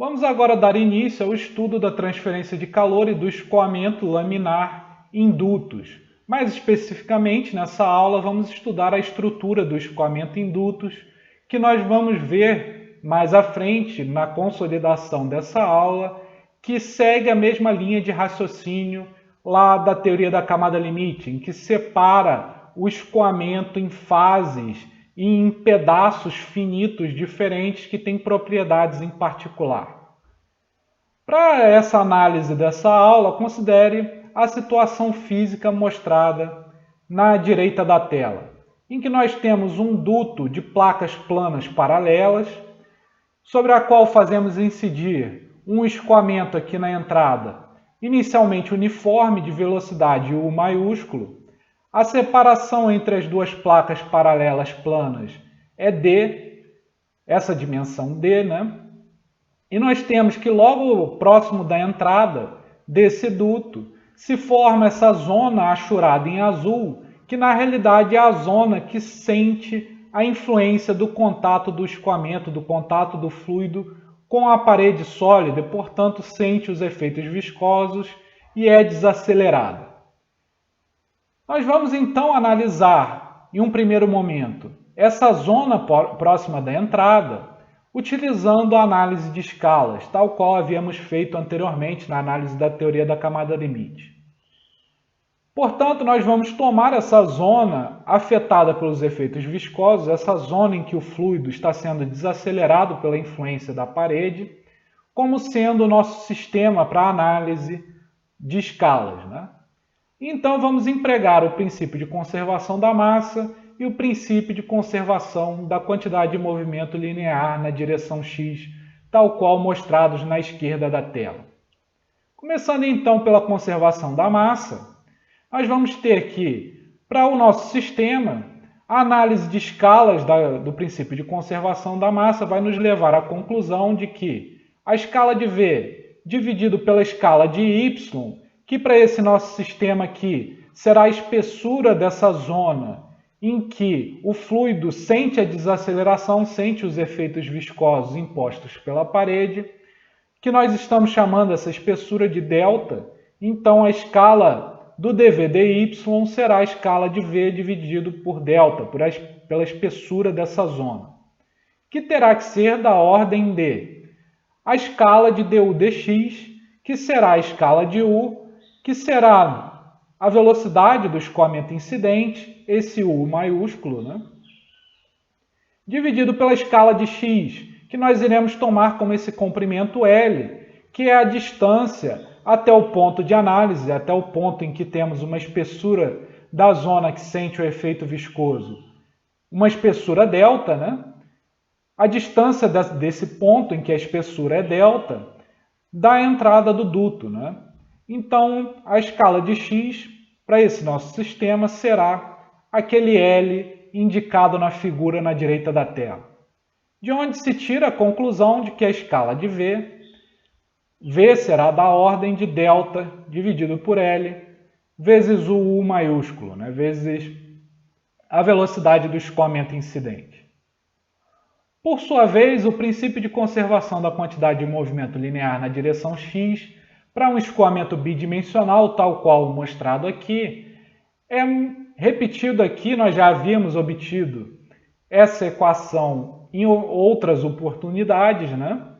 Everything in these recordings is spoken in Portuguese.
Vamos agora dar início ao estudo da transferência de calor e do escoamento laminar em dutos. Mais especificamente, nessa aula, vamos estudar a estrutura do escoamento em dutos, que nós vamos ver mais à frente, na consolidação dessa aula, que segue a mesma linha de raciocínio lá da teoria da camada limite, em que separa o escoamento em fases e em pedaços finitos diferentes que têm propriedades em particular. Para essa análise dessa aula, considere a situação física mostrada na direita da tela, em que nós temos um duto de placas planas paralelas, sobre a qual fazemos incidir um escoamento aqui na entrada, inicialmente uniforme de velocidade U maiúsculo. A separação entre as duas placas paralelas planas é D, essa dimensão D, né? E nós temos que logo próximo da entrada desse duto se forma essa zona achurada em azul, que na realidade é a zona que sente a influência do contato do escoamento, do contato do fluido com a parede sólida e, portanto, sente os efeitos viscosos e é desacelerada. Nós vamos então analisar, em um primeiro momento, essa zona próxima da entrada, utilizando a análise de escalas, tal qual havíamos feito anteriormente na análise da teoria da camada limite. Portanto, nós vamos tomar essa zona afetada pelos efeitos viscosos, essa zona em que o fluido está sendo desacelerado pela influência da parede, como sendo o nosso sistema para análise de escalas, né? Então, vamos empregar o princípio de conservação da massa e o princípio de conservação da quantidade de movimento linear na direção x, tal qual mostrados na esquerda da tela. Começando então pela conservação da massa, nós vamos ter que, para o nosso sistema, a análise de escalas do princípio de conservação da massa vai nos levar à conclusão de que a escala de V dividido pela escala de Y, que para esse nosso sistema aqui será a espessura dessa zona em que o fluido sente a desaceleração, sente os efeitos viscosos impostos pela parede, que nós estamos chamando essa espessura de delta. Então, a escala do dV dy será a escala de V dividido por delta, pela espessura dessa zona, que terá que ser da ordem de a escala de du dx, que será a escala de U, que será a velocidade do escoamento incidente, esse U maiúsculo, né? Dividido pela escala de x, que nós iremos tomar como esse comprimento L, que é a distância até o ponto de análise, até o ponto em que temos uma espessura da zona que sente o efeito viscoso, uma espessura delta, né? A distância desse ponto em que a espessura é delta, da entrada do duto, né? Então, a escala de x para esse nosso sistema será aquele L indicado na figura na direita da tela. De onde se tira a conclusão de que a escala de V será da ordem de delta dividido por L vezes o U maiúsculo, né? Vezes a velocidade do escoamento incidente. Por sua vez, o princípio de conservação da quantidade de movimento linear na direção x para um escoamento bidimensional, tal qual mostrado aqui, é repetido aqui. Nós já havíamos obtido essa equação em outras oportunidades, né?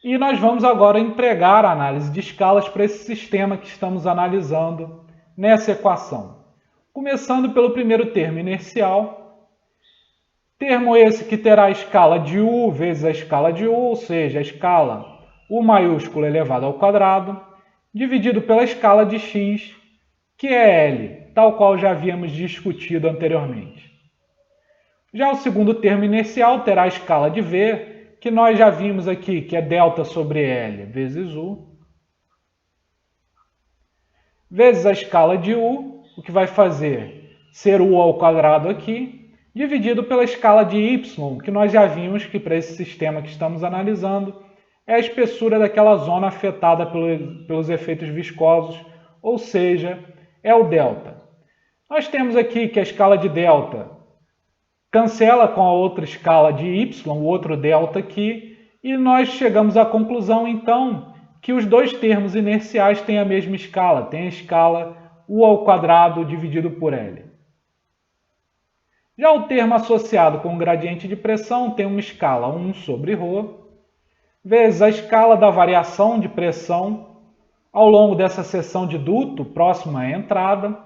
E nós vamos agora empregar a análise de escalas para esse sistema que estamos analisando nessa equação. Começando pelo primeiro termo inercial, termo esse que terá a escala de U vezes a escala de U, ou seja, a escala U maiúsculo elevado ao quadrado, dividido pela escala de x, que é L, tal qual já havíamos discutido anteriormente. Já o segundo termo inercial terá a escala de V, que nós já vimos aqui, que é delta sobre L vezes U, vezes a escala de U, o que vai fazer ser U ao quadrado aqui, dividido pela escala de Y, que nós já vimos que para esse sistema que estamos analisando é a espessura daquela zona afetada pelos efeitos viscosos, ou seja, é o delta. Nós temos aqui que a escala de delta cancela com a outra escala de y, o outro delta aqui, E nós chegamos à conclusão, então, que os dois termos inerciais têm a mesma escala, tem a escala U² dividido por L. Já o termo associado com o gradiente de pressão tem uma escala 1 sobre ρ, vezes a escala da variação de pressão ao longo dessa seção de duto próxima à entrada,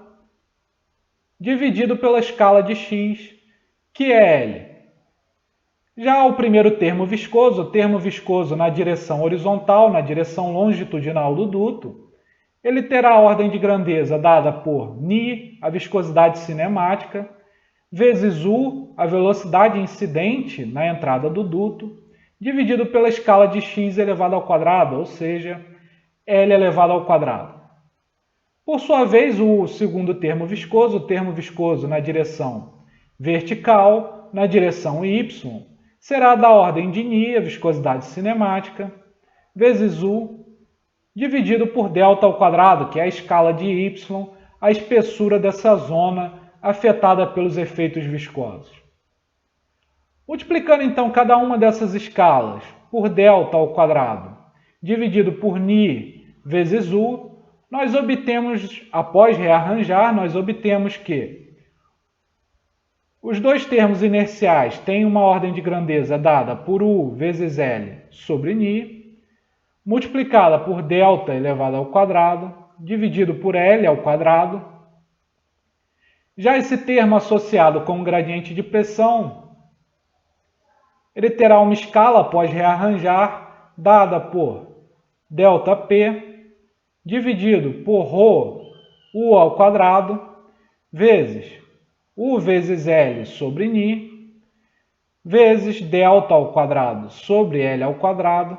dividido pela escala de x, que é L. Já o primeiro termo viscoso, o termo viscoso na direção horizontal, na direção longitudinal do duto, ele terá a ordem de grandeza dada por νi, a viscosidade cinemática, vezes U, a velocidade incidente na entrada do duto, dividido pela escala de x elevado ao quadrado, ou seja, L elevado ao quadrado. Por sua vez, o segundo termo viscoso, o termo viscoso na direção vertical, na direção y, será da ordem de νi, a viscosidade cinemática, vezes U, dividido por δ², que é a escala de y, a espessura dessa zona afetada pelos efeitos viscosos. Multiplicando então cada uma dessas escalas por δ², dividido por νi vezes U, nós obtemos, após rearranjar, nós obtemos que os dois termos inerciais têm uma ordem de grandeza dada por U vezes L sobre νi, multiplicada por δ elevado ao quadrado, dividido por L ao quadrado. Já esse termo associado com o gradiente de pressão, ele terá uma escala após rearranjar, dada por ΔP, dividido por ρ U², vezes U vezes L sobre νi, vezes δ² sobre L²,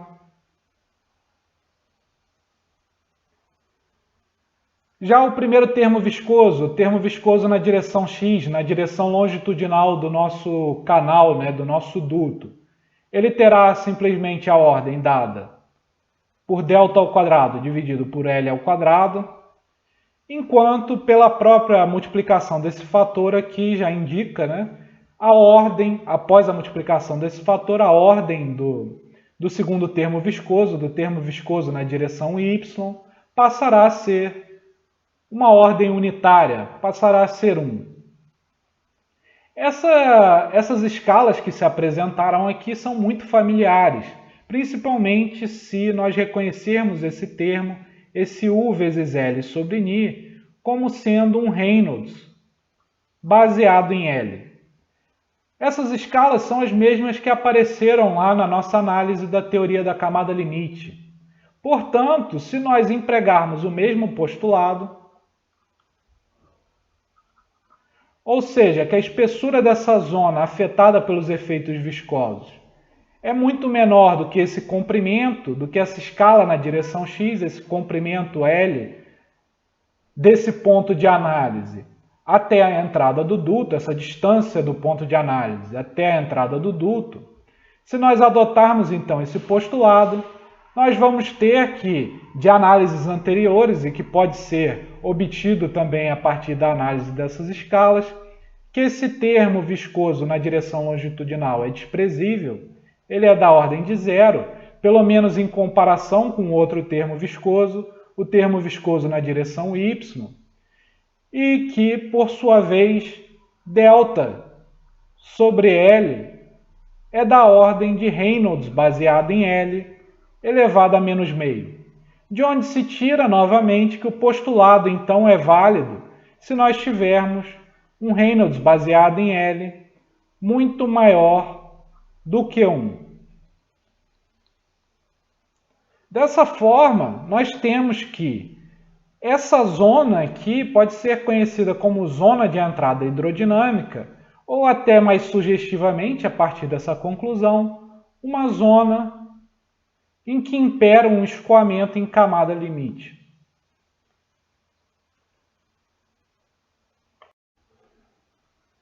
já o primeiro termo viscoso, o termo viscoso na direção x, na direção longitudinal do nosso canal, do nosso duto, ele terá simplesmente a ordem dada por δ² dividido por L², enquanto pela própria multiplicação desse fator aqui já indica, a ordem, após a multiplicação desse fator, a ordem do segundo termo viscoso, do termo viscoso na direção y, passará a ser uma ordem unitária, passará a ser 1. Essas escalas que se apresentaram aqui são muito familiares, principalmente se nós reconhecermos esse termo, esse U vezes L sobre νi, como sendo um Reynolds baseado em L. Essas escalas são as mesmas que apareceram lá na nossa análise da teoria da camada limite. Portanto, se nós empregarmos o mesmo postulado, ou seja, que a espessura dessa zona afetada pelos efeitos viscosos é muito menor do que esse comprimento, do que essa escala na direção x, esse comprimento L, desse ponto de análise até a entrada do duto, essa distância do ponto de análise até a entrada do duto, se nós adotarmos então esse postulado, nós vamos ter que, de análises anteriores, e que pode ser obtido também a partir da análise dessas escalas, que esse termo viscoso na direção longitudinal é desprezível, ele é da ordem de zero, pelo menos em comparação com outro termo viscoso, o termo viscoso na direção y, e que, por sua vez, δ sobre L é da ordem de Reynolds baseado em L, elevado a menos meio. De onde se tira, novamente, que o postulado, então, é válido se nós tivermos um Reynolds baseado em L muito maior do que 1. Dessa forma, nós temos que essa zona aqui pode ser conhecida como zona de entrada hidrodinâmica, ou até mais sugestivamente, a partir dessa conclusão, uma zona em que impera um escoamento em camada limite.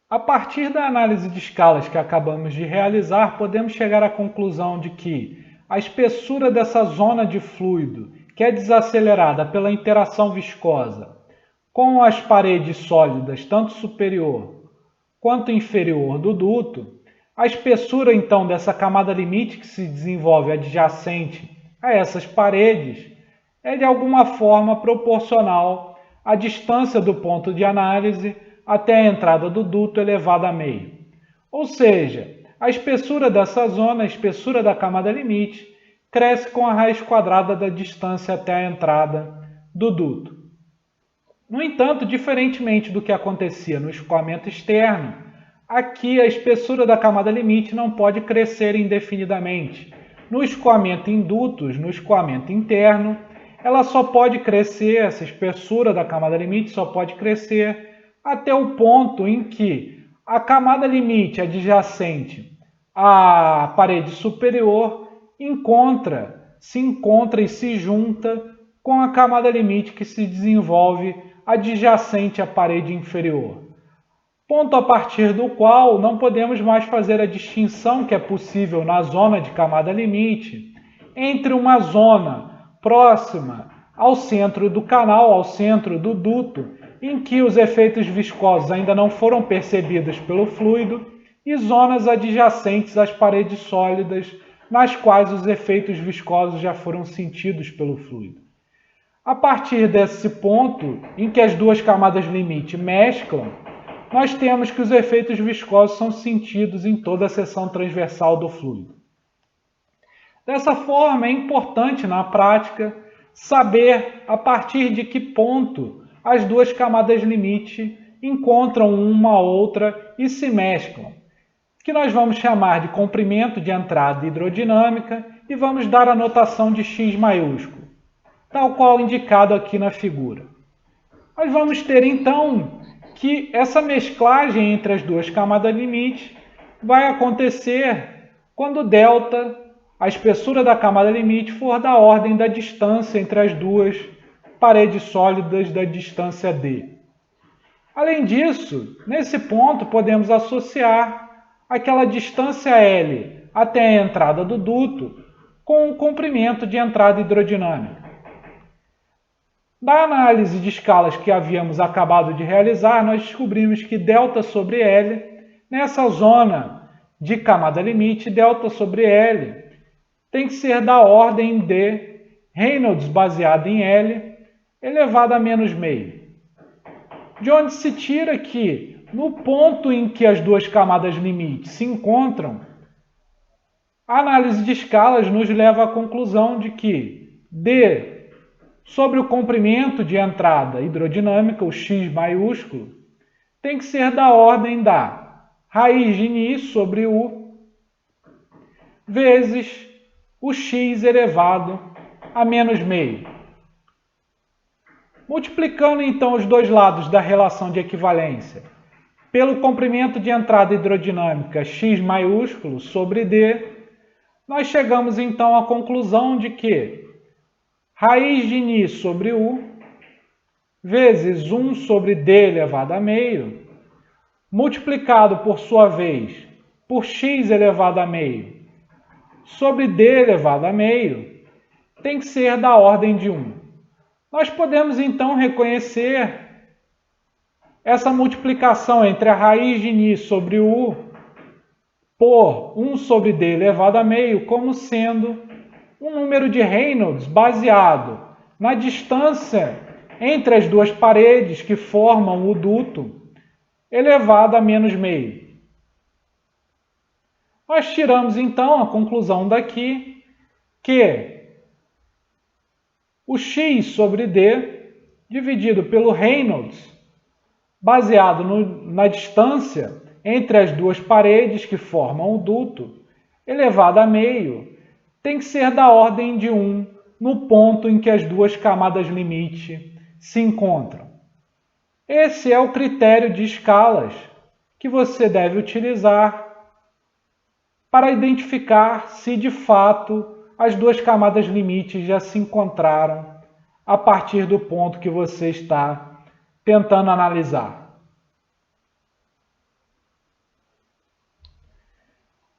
A partir da análise de escalas que acabamos de realizar, podemos chegar à conclusão de que a espessura dessa zona de fluido, que é desacelerada pela interação viscosa com as paredes sólidas, tanto superior quanto inferior do duto, A espessura, então, dessa camada limite que se desenvolve adjacente a essas paredes é de alguma forma proporcional à distância do ponto de análise até a entrada do duto elevada a meio. Ou seja, a espessura dessa zona, a espessura da camada limite, cresce com a raiz quadrada da distância até a entrada do duto. No entanto, diferentemente do que acontecia no escoamento externo, aqui a espessura da camada limite não pode crescer indefinidamente. No escoamento em dutos, no escoamento interno, ela só pode crescer, essa espessura da camada limite só pode crescer até o ponto em que a camada limite adjacente à parede superior se encontra e se junta com a camada limite que se desenvolve adjacente à parede inferior. Ponto a partir do qual não podemos mais fazer a distinção que é possível na zona de camada limite entre uma zona próxima ao centro do canal, ao centro do duto, em que os efeitos viscosos ainda não foram percebidos pelo fluido, e zonas adjacentes às paredes sólidas, nas quais os efeitos viscosos já foram sentidos pelo fluido. A partir desse ponto, em que as duas camadas limite mesclam, nós temos que os efeitos viscosos são sentidos em toda a seção transversal do fluido. Dessa forma, é importante na prática saber a partir de que ponto as duas camadas limite encontram uma a outra e se mesclam, que nós vamos chamar de comprimento de entrada hidrodinâmica e vamos dar a notação de X maiúsculo, tal qual indicado aqui na figura. Nós vamos ter então que essa mesclagem entre as duas camadas limite vai acontecer quando delta, a espessura da camada limite, for da ordem da distância entre as duas paredes sólidas da distância d. Além disso, nesse ponto podemos associar aquela distância L até a entrada do duto com o comprimento de entrada hidrodinâmica. Da análise de escalas que havíamos acabado de realizar, nós descobrimos que ΔL sobre L, nessa zona de camada limite, ΔL sobre L tem que ser da ordem de Reynolds baseado em L elevado a menos meio. De onde se tira que, no ponto em que as duas camadas limite se encontram, a análise de escalas nos leva à conclusão de que D sobre o comprimento de entrada hidrodinâmica, o X maiúsculo, tem que ser da ordem da raiz de ni sobre U vezes o X elevado a menos meio. Multiplicando então os dois lados da relação de equivalência pelo comprimento de entrada hidrodinâmica X maiúsculo sobre D, nós chegamos então à conclusão de que raiz de ni sobre U vezes 1 sobre D elevado a meio, multiplicado por sua vez por X elevado a meio sobre D elevado a meio, tem que ser da ordem de 1. Nós podemos então reconhecer essa multiplicação entre a raiz de ni sobre U por 1 sobre D elevado a meio como sendo um número de Reynolds baseado na distância entre as duas paredes que formam o duto elevado a menos meio. Nós tiramos então a conclusão daqui que o X sobre D dividido pelo Reynolds baseado na distância entre as duas paredes que formam o duto elevado a meio tem que ser da ordem de 1 no ponto em que as duas camadas limite se encontram. Esse é o critério de escalas que você deve utilizar para identificar se de fato as duas camadas limite já se encontraram a partir do ponto que você está tentando analisar.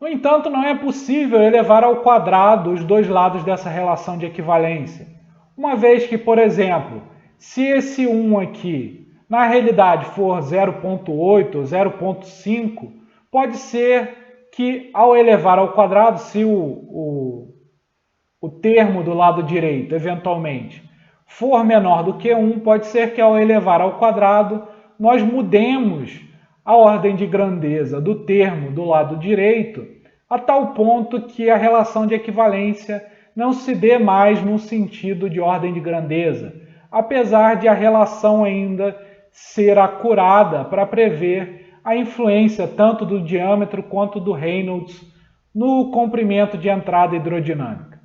No entanto, não é possível elevar ao quadrado os dois lados dessa relação de equivalência, uma vez que, por exemplo, se esse 1 aqui na realidade for 0,8 ou 0,5, pode ser que ao elevar ao quadrado, se o termo do lado direito, eventualmente, for menor do que 1, pode ser que ao elevar ao quadrado, nós mudemos a ordem de grandeza do termo do lado direito a tal ponto que a relação de equivalência não se dê mais no sentido de ordem de grandeza, apesar de a relação ainda ser acurada para prever a influência tanto do diâmetro quanto do Reynolds no comprimento de entrada hidrodinâmica.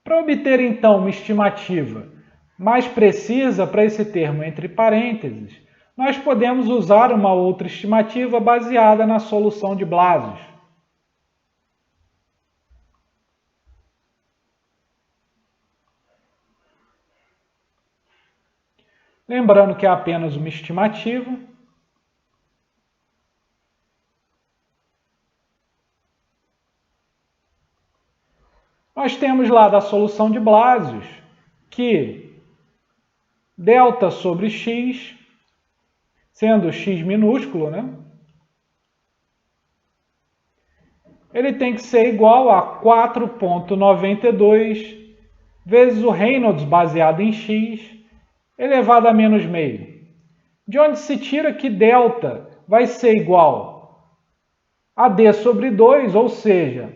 Para obter então uma estimativa mais precisa para esse termo entre parênteses, nós podemos usar uma outra estimativa baseada na solução de Blasius. Lembrando que é apenas uma estimativa. Nós temos lá da solução de Blasius que delta sobre x, sendo x minúsculo, ele tem que ser igual a 4,92 vezes o Reynolds baseado em x elevado a menos meio. De onde se tira que delta vai ser igual a d sobre 2, ou seja,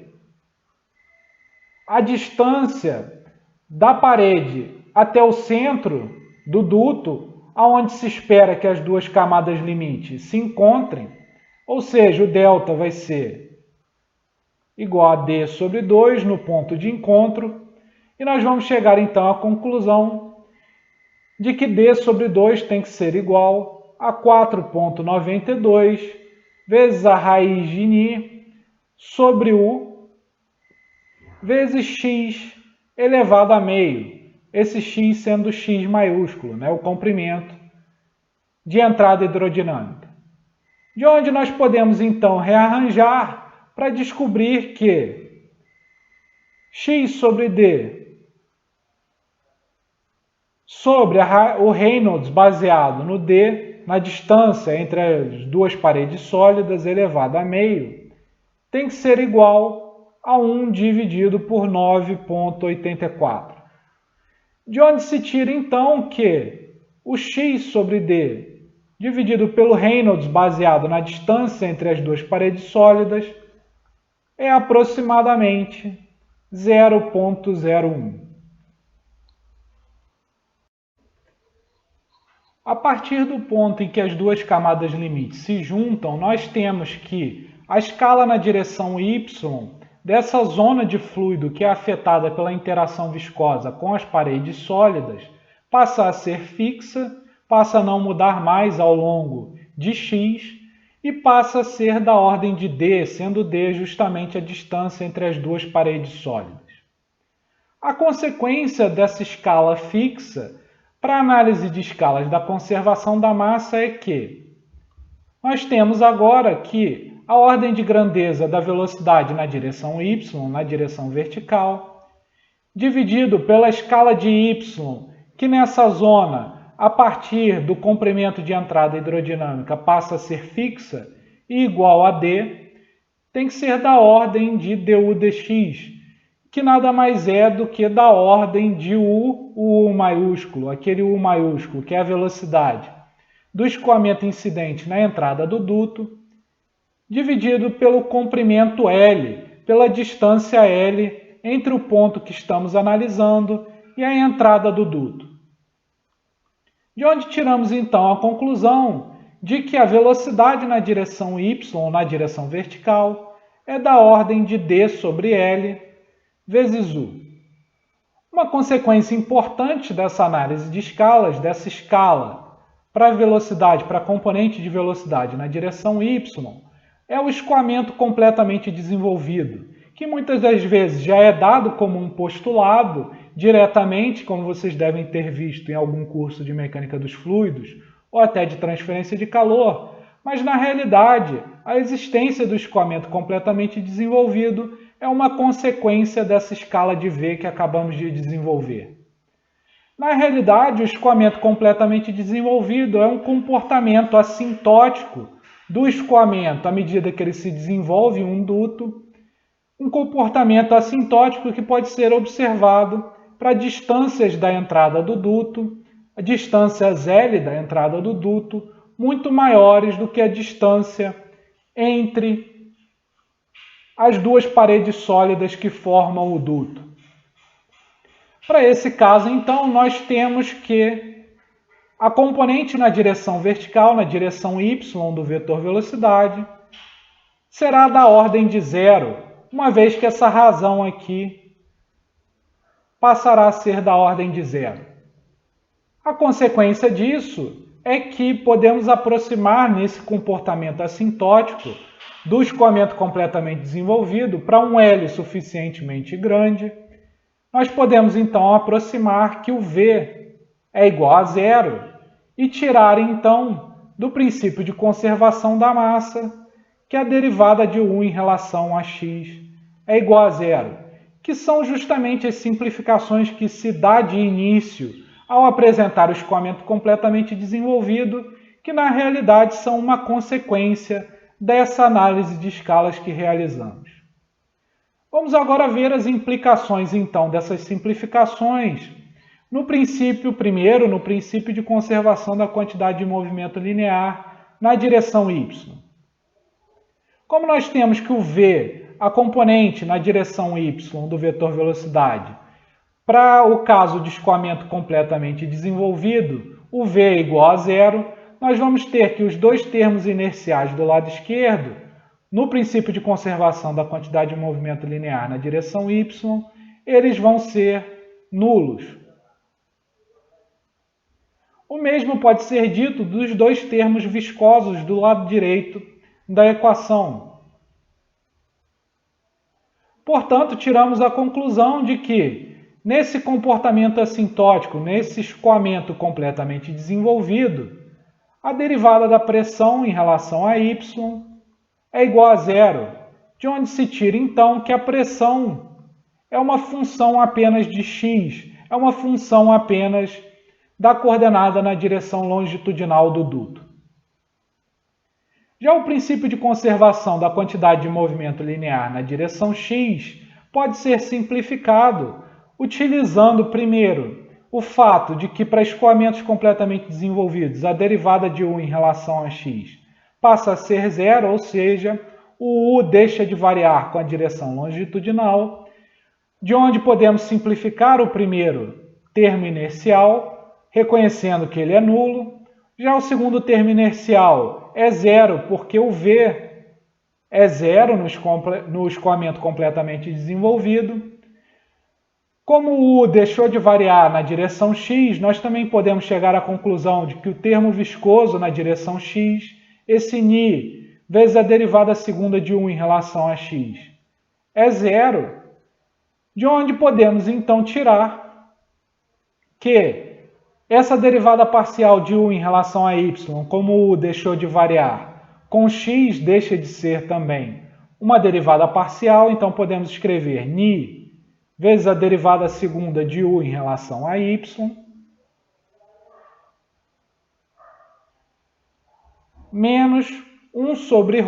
a distância da parede até o centro do duto, aonde se espera que as duas camadas limite se encontrem, ou seja, o delta vai ser igual a d sobre 2 no ponto de encontro, e nós vamos chegar então à conclusão de que d sobre 2 tem que ser igual a 4,92 vezes a raiz de ni sobre u vezes x elevado a meio, esse x sendo x maiúsculo, o comprimento de entrada hidrodinâmica. De onde nós podemos então rearranjar para descobrir que x sobre d sobre o Reynolds baseado no d, na distância entre as duas paredes sólidas elevado a meio, tem que ser igual a 1 dividido por 9,84. De onde se tira então que o x sobre d dividido pelo Reynolds baseado na distância entre as duas paredes sólidas é aproximadamente 0,01. A partir do ponto em que as duas camadas limite se juntam, nós temos que a escala na direção y dessa zona de fluido que é afetada pela interação viscosa com as paredes sólidas passa a ser fixa, passa a não mudar mais ao longo de x e passa a ser da ordem de d, sendo d justamente a distância entre as duas paredes sólidas. A consequência dessa escala fixa para a análise de escalas da conservação da massa é que nós temos agora que a ordem de grandeza da velocidade na direção y, na direção vertical, dividido pela escala de y, que nessa zona, a partir do comprimento de entrada hidrodinâmica, passa a ser fixa e igual a d, tem que ser da ordem de du dx, que nada mais é do que da ordem de o U maiúsculo, aquele U maiúsculo, que é a velocidade do escoamento incidente na entrada do duto, dividido pelo comprimento L, pela distância L entre o ponto que estamos analisando e a entrada do duto. De onde tiramos então a conclusão de que a velocidade na direção y, na direção vertical, é da ordem de d sobre L vezes u. Uma consequência importante dessa análise de escalas, dessa escala para a velocidade, para a componente de velocidade na direção y, é o escoamento completamente desenvolvido, que muitas das vezes já é dado como um postulado diretamente, como vocês devem ter visto em algum curso de mecânica dos fluidos, ou até de transferência de calor, mas na realidade a existência do escoamento completamente desenvolvido é uma consequência dessa escala de V que acabamos de desenvolver. Na realidade, o escoamento completamente desenvolvido é um comportamento assintótico do escoamento à medida que ele se desenvolve em um duto, um comportamento assintótico que pode ser observado para distâncias da entrada do duto, distâncias L da entrada do duto, muito maiores do que a distância entre as duas paredes sólidas que formam o duto. Para esse caso, então, nós temos que a componente na direção vertical, na direção y do vetor velocidade, será da ordem de zero, uma vez que essa razão aqui passará a ser da ordem de zero. A consequência disso é que podemos aproximar nesse comportamento assintótico do escoamento completamente desenvolvido para um L suficientemente grande. Nós podemos então aproximar que o V é igual a zero e tirar então do princípio de conservação da massa que a derivada de U em relação a x é igual a zero, que são justamente as simplificações que se dá de início ao apresentar o escoamento completamente desenvolvido, que na realidade são uma consequência dessa análise de escalas que realizamos. Vamos agora ver as implicações então dessas simplificações no princípio primeiro, no princípio de conservação da quantidade de movimento linear na direção y. Como nós temos que o v, a componente na direção y do vetor velocidade, para o caso de escoamento completamente desenvolvido, o v é igual a zero, nós vamos ter que os dois termos inerciais do lado esquerdo, no princípio de conservação da quantidade de movimento linear na direção y, eles vão ser nulos. O mesmo pode ser dito dos dois termos viscosos do lado direito da equação. Portanto, tiramos a conclusão de que, nesse comportamento assintótico, nesse escoamento completamente desenvolvido, a derivada da pressão em relação a y é igual a zero, de onde se tira então que a pressão é uma função apenas de x, é uma função apenas da coordenada na direção longitudinal do duto. Já o princípio de conservação da quantidade de movimento linear na direção x pode ser simplificado utilizando primeiro o fato de que para escoamentos completamente desenvolvidos a derivada de U em relação a x passa a ser zero, ou seja, o U deixa de variar com a direção longitudinal, de onde podemos simplificar o primeiro termo inercial, reconhecendo que ele é nulo. Já o segundo termo inercial é zero, porque o V é zero no escoamento completamente desenvolvido. Como o U deixou de variar na direção x, nós também podemos chegar à conclusão de que o termo viscoso na direção x, esse ni, vezes a derivada segunda de U em relação a x, é zero, de onde podemos então tirar que essa derivada parcial de U em relação a y, como o U deixou de variar, com x deixa de ser também uma derivada parcial, então podemos escrever ni vezes a derivada segunda de U em relação a y, menos 1 sobre ρ,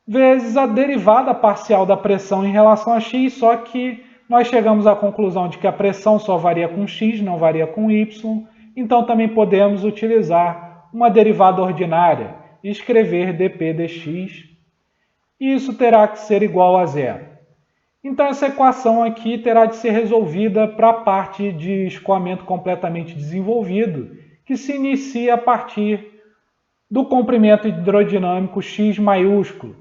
vezes a derivada parcial da pressão em relação a x, só que nós chegamos à conclusão de que a pressão só varia com x, não varia com y, então também podemos utilizar uma derivada ordinária e escrever dp dx, e isso terá que ser igual a zero. Então essa equação aqui terá de ser resolvida para a parte de escoamento completamente desenvolvido, que se inicia a partir do comprimento hidrodinâmico x maiúsculo.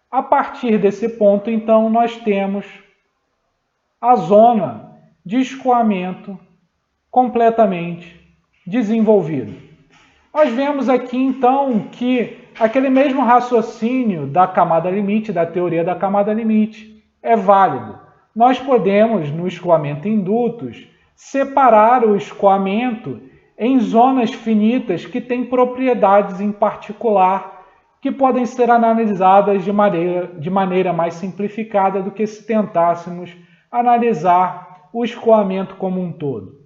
A partir desse ponto, então, nós temos a zona de escoamento completamente desenvolvido. Nós vemos aqui, então, que aquele mesmo raciocínio da camada limite, da teoria da camada limite, é válido. Nós podemos, no escoamento em dutos, separar o escoamento em zonas finitas que têm propriedades em particular que podem ser analisadas de maneira mais simplificada do que se tentássemos analisar o escoamento como um todo.